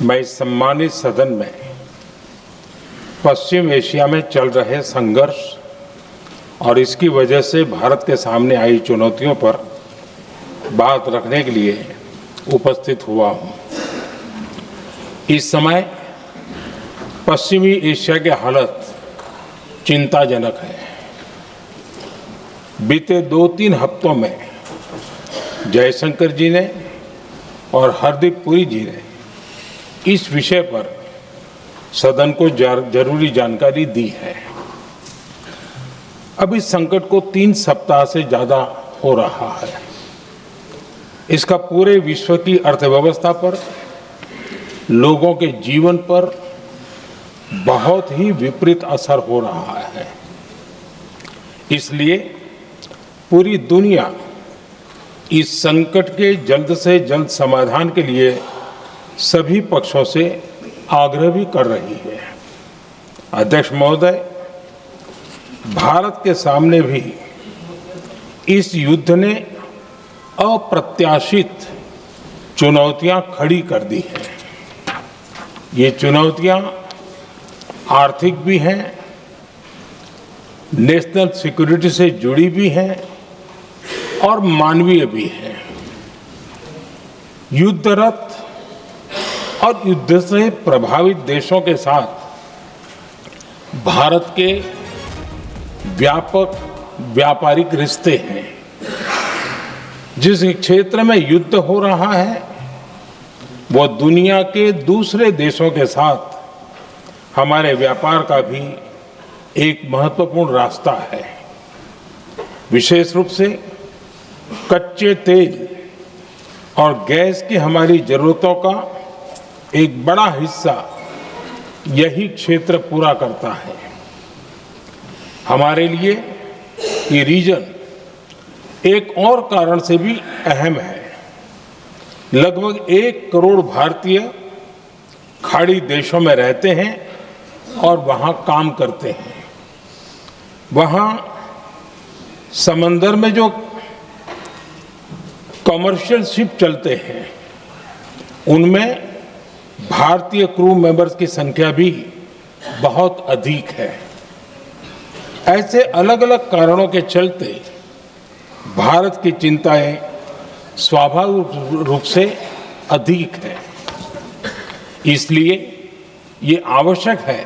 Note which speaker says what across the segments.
Speaker 1: मैं इस सम्मानित सदन में पश्चिम एशिया में चल रहे संघर्ष और इसकी वजह से भारत के सामने आई चुनौतियों पर बात रखने के लिए उपस्थित हुआ हूं। इस समय पश्चिमी एशिया की हालत चिंताजनक है। बीते 2-3 हफ्तों में जयशंकर जी ने और हरदीप पुरी जी ने इस विषय पर सदन को जरूरी जानकारी दी है। अब इस संकट को 3 सप्ताह से ज्यादा हो रहा है। इसका पूरे विश्व की अर्थव्यवस्था पर, लोगों के जीवन पर बहुत ही विपरीत असर हो रहा है। इसलिए पूरी दुनिया इस संकट के जल्द से जल्द समाधान के लिए सभी पक्षों से आग्रह भी कर रही है। अध्यक्ष महोदय, भारत के सामने भी इस युद्ध ने अप्रत्याशित चुनौतियां खड़ी कर दी हैं। ये चुनौतियां आर्थिक भी हैं, नेशनल सिक्योरिटी से जुड़ी भी हैं और मानवीय भी हैं। युद्धरत और युद्ध से प्रभावित देशों के साथ भारत के व्यापक व्यापारिक रिश्ते हैं। जिस क्षेत्र में युद्ध हो रहा है वो दुनिया के दूसरे देशों के साथ हमारे व्यापार का भी एक महत्वपूर्ण रास्ता है। विशेष रूप से कच्चे तेल और गैस की हमारी जरूरतों का एक बड़ा हिस्सा यही क्षेत्र पूरा करता है। हमारे लिए ये रीजन एक और कारण से भी अहम है। लगभग 1 करोड़ भारतीय खाड़ी देशों में रहते हैं और वहां काम करते हैं। वहां समंदर में जो कमर्शियल शिप चलते हैं उनमें भारतीय क्रू मेंबर्स की संख्या भी बहुत अधिक है। ऐसे अलग अलग कारणों के चलते भारत की चिंताएं स्वाभाविक रूप से अधिक है। इसलिए ये आवश्यक है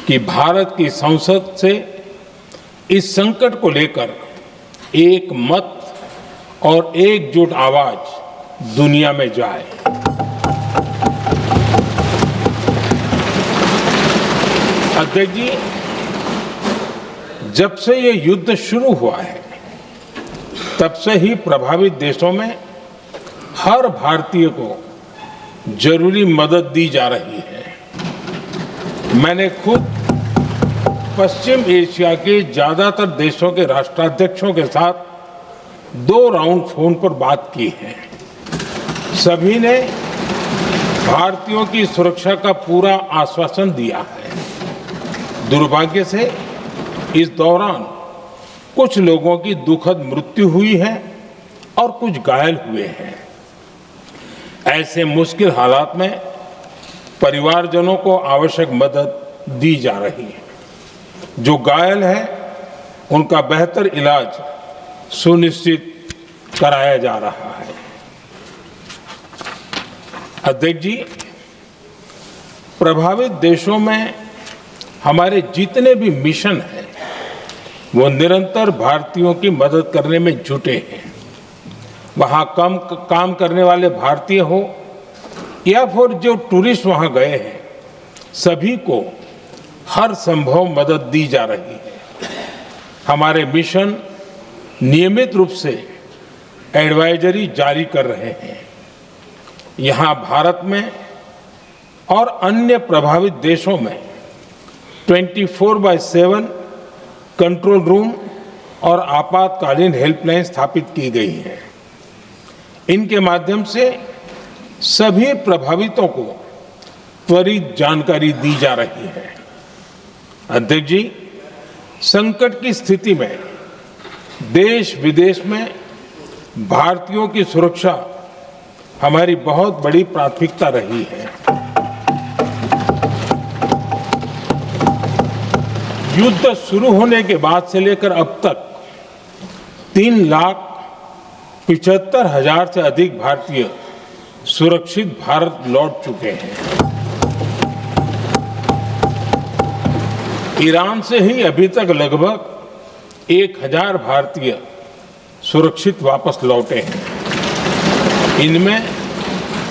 Speaker 1: कि भारत की संसद से इस संकट को लेकर एक मत और एकजुट आवाज दुनिया में जाए। अध्यक्ष जी, जब से ये युद्ध शुरू हुआ है तब से ही प्रभावित देशों में हर भारतीय को जरूरी मदद दी जा रही है। मैंने खुद पश्चिम एशिया के ज्यादातर देशों के राष्ट्राध्यक्षों के साथ 2 राउंड फोन पर बात की है। सभी ने भारतीयों की सुरक्षा का पूरा आश्वासन दिया है। दुर्भाग्य से इस दौरान कुछ लोगों की दुखद मृत्यु हुई है और कुछ घायल हुए हैं। ऐसे मुश्किल हालात में परिवारजनों को आवश्यक मदद दी जा रही है। जो घायल है उनका बेहतर इलाज सुनिश्चित कराया जा रहा है। अध्यक्ष जी, प्रभावित देशों में हमारे जितने भी मिशन हैं वो निरंतर भारतीयों की मदद करने में जुटे हैं। वहां काम करने वाले भारतीय हो या फिर जो टूरिस्ट वहां गए हैं, सभी को हर संभव मदद दी जा रही है। हमारे मिशन नियमित रूप से एडवाइजरी जारी कर रहे हैं। यहां भारत में और अन्य प्रभावित देशों में 24/7 कंट्रोल रूम और आपातकालीन हेल्पलाइन स्थापित की गई है। इनके माध्यम से सभी प्रभावितों को त्वरित जानकारी दी जा रही है। अध्यक्ष जी, संकट की स्थिति में देश विदेश में भारतीयों की सुरक्षा हमारी बहुत बड़ी प्राथमिकता रही है। युद्ध शुरू होने के बाद से लेकर अब तक 3,75,000 से अधिक भारतीय सुरक्षित भारत लौट चुके हैं। ईरान से ही अभी तक लगभग 1,000 भारतीय सुरक्षित वापस लौटे हैं। इनमें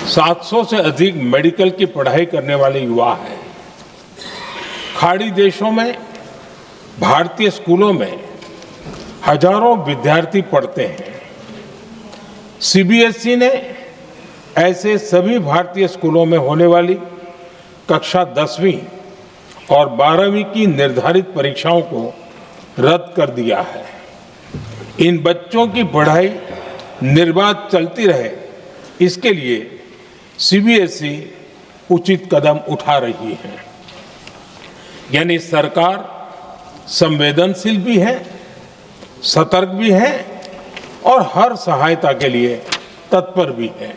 Speaker 1: 700 से अधिक मेडिकल की पढ़ाई करने वाले युवा हैं। खाड़ी देशों में भारतीय स्कूलों में हजारों विद्यार्थी पढ़ते हैं। सीबीएसई ने ऐसे सभी भारतीय स्कूलों में होने वाली कक्षा 10वीं और 12वीं की निर्धारित परीक्षाओं को रद्द कर दिया है। इन बच्चों की पढ़ाई निर्बाध चलती रहे, इसके लिए सीबीएसई उचित कदम उठा रही है। यानी सरकार संवेदनशील भी है, सतर्क भी है और हर सहायता के लिए तत्पर भी है।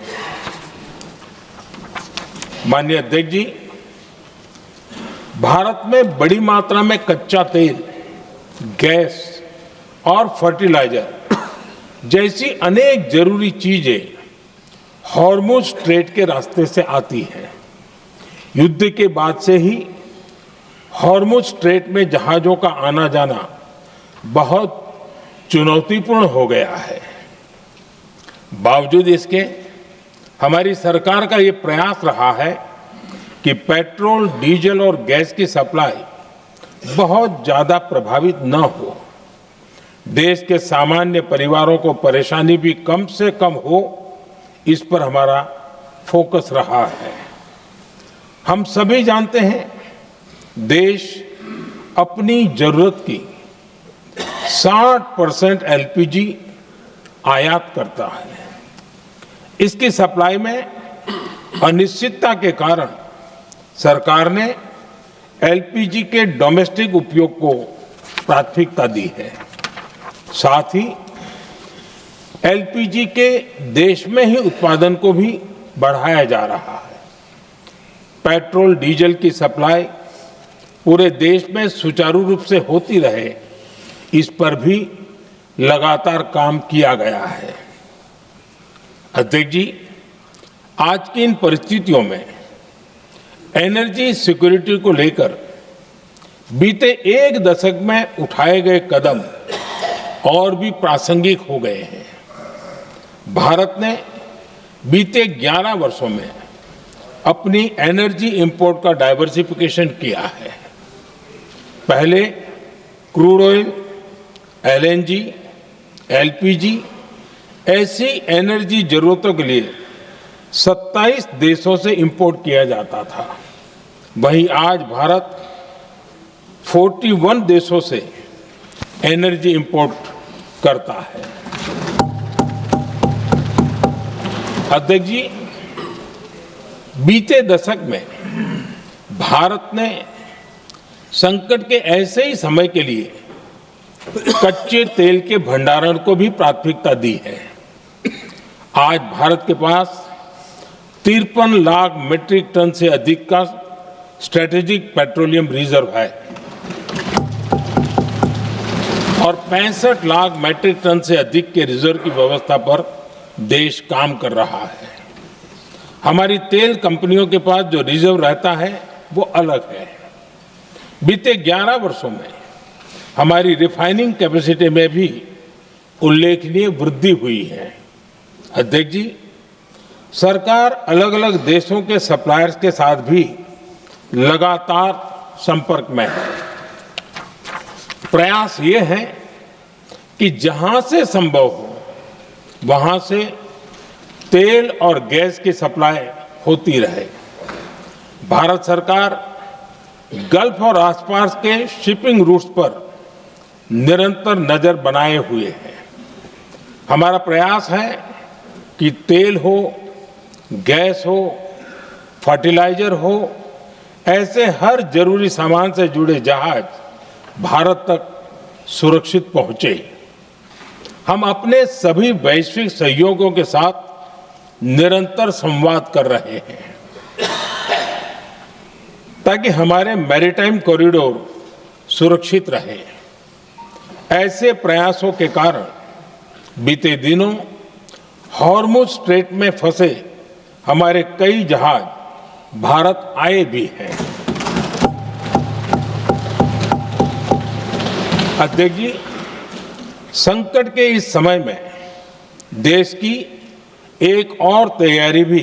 Speaker 1: माननीय अध्यक्ष जी, भारत में बड़ी मात्रा में कच्चा तेल, गैस और फर्टिलाइजर जैसी अनेक जरूरी चीजें हॉर्मुज स्ट्रेट के रास्ते से आती हैं। युद्ध के बाद से ही हॉर्मुज स्ट्रेट में जहाजों का आना जाना बहुत चुनौतीपूर्ण हो गया है। बावजूद इसके हमारी सरकार का ये प्रयास रहा है कि पेट्रोल, डीजल और गैस की सप्लाई बहुत ज्यादा प्रभावित न हो। देश के सामान्य परिवारों को परेशानी भी कम से कम हो, इस पर हमारा फोकस रहा है। हम सभी जानते हैं, देश अपनी जरूरत की 60% एलपीजी आयात करता है। इसकी सप्लाई में अनिश्चितता के कारण सरकार ने एलपीजी के डोमेस्टिक उपयोग को प्राथमिकता दी है। साथ ही एलपीजी के देश में ही उत्पादन को भी बढ़ाया जा रहा है। पेट्रोल, डीजल की सप्लाई पूरे देश में सुचारू रूप से होती रहे, इस पर भी लगातार काम किया गया है। अध्यक्ष जी, आज की इन परिस्थितियों में एनर्जी सिक्योरिटी को लेकर बीते एक दशक में उठाए गए कदम और भी प्रासंगिक हो गए हैं। भारत ने बीते 11 वर्षों में अपनी एनर्जी इंपोर्ट का डाइवर्सिफिकेशन किया है। पहले क्रूड ऑयल, एलएनजी, एलपीजी ऐसी एनर्जी जरूरतों के लिए 27 देशों से इंपोर्ट किया जाता था। वहीं आज भारत 41 देशों से एनर्जी इंपोर्ट करता है। अध्यक्ष जी, बीते दशक में भारत ने संकट के ऐसे ही समय के लिए कच्चे तेल के भंडारण को भी प्राथमिकता दी है। आज भारत के पास 53 लाख मीट्रिक टन से अधिक का स्ट्रेटेजिक पेट्रोलियम रिजर्व है और 65 लाख मीट्रिक टन से अधिक के रिजर्व की व्यवस्था पर देश काम कर रहा है। हमारी तेल कंपनियों के पास जो रिजर्व रहता है वो अलग है। बीते 11 वर्षों में हमारी रिफाइनिंग कैपेसिटी में भी उल्लेखनीय वृद्धि हुई है। अध्यक्ष जी, सरकार अलग अलग देशों के सप्लायर्स के साथ भी लगातार संपर्क में है। प्रयास ये है कि जहां से संभव हो वहां से तेल और गैस की सप्लाई होती रहे। भारत सरकार गल्फ और आसपास के शिपिंग रूट्स पर निरंतर नजर बनाए हुए है। हमारा प्रयास है कि तेल हो, गैस हो, फर्टिलाइजर हो, ऐसे हर जरूरी सामान से जुड़े जहाज भारत तक सुरक्षित पहुंचे। हम अपने सभी वैश्विक सहयोगियों के साथ निरंतर संवाद कर रहे हैं ताकि हमारे मैरीटाइम कॉरिडोर सुरक्षित रहे। ऐसे प्रयासों के कारण बीते दिनों हॉर्मुज स्ट्रेट में फंसे हमारे कई जहाज भारत आए भी हैं। अध्यक्ष जी, संकट के इस समय में देश की एक और तैयारी भी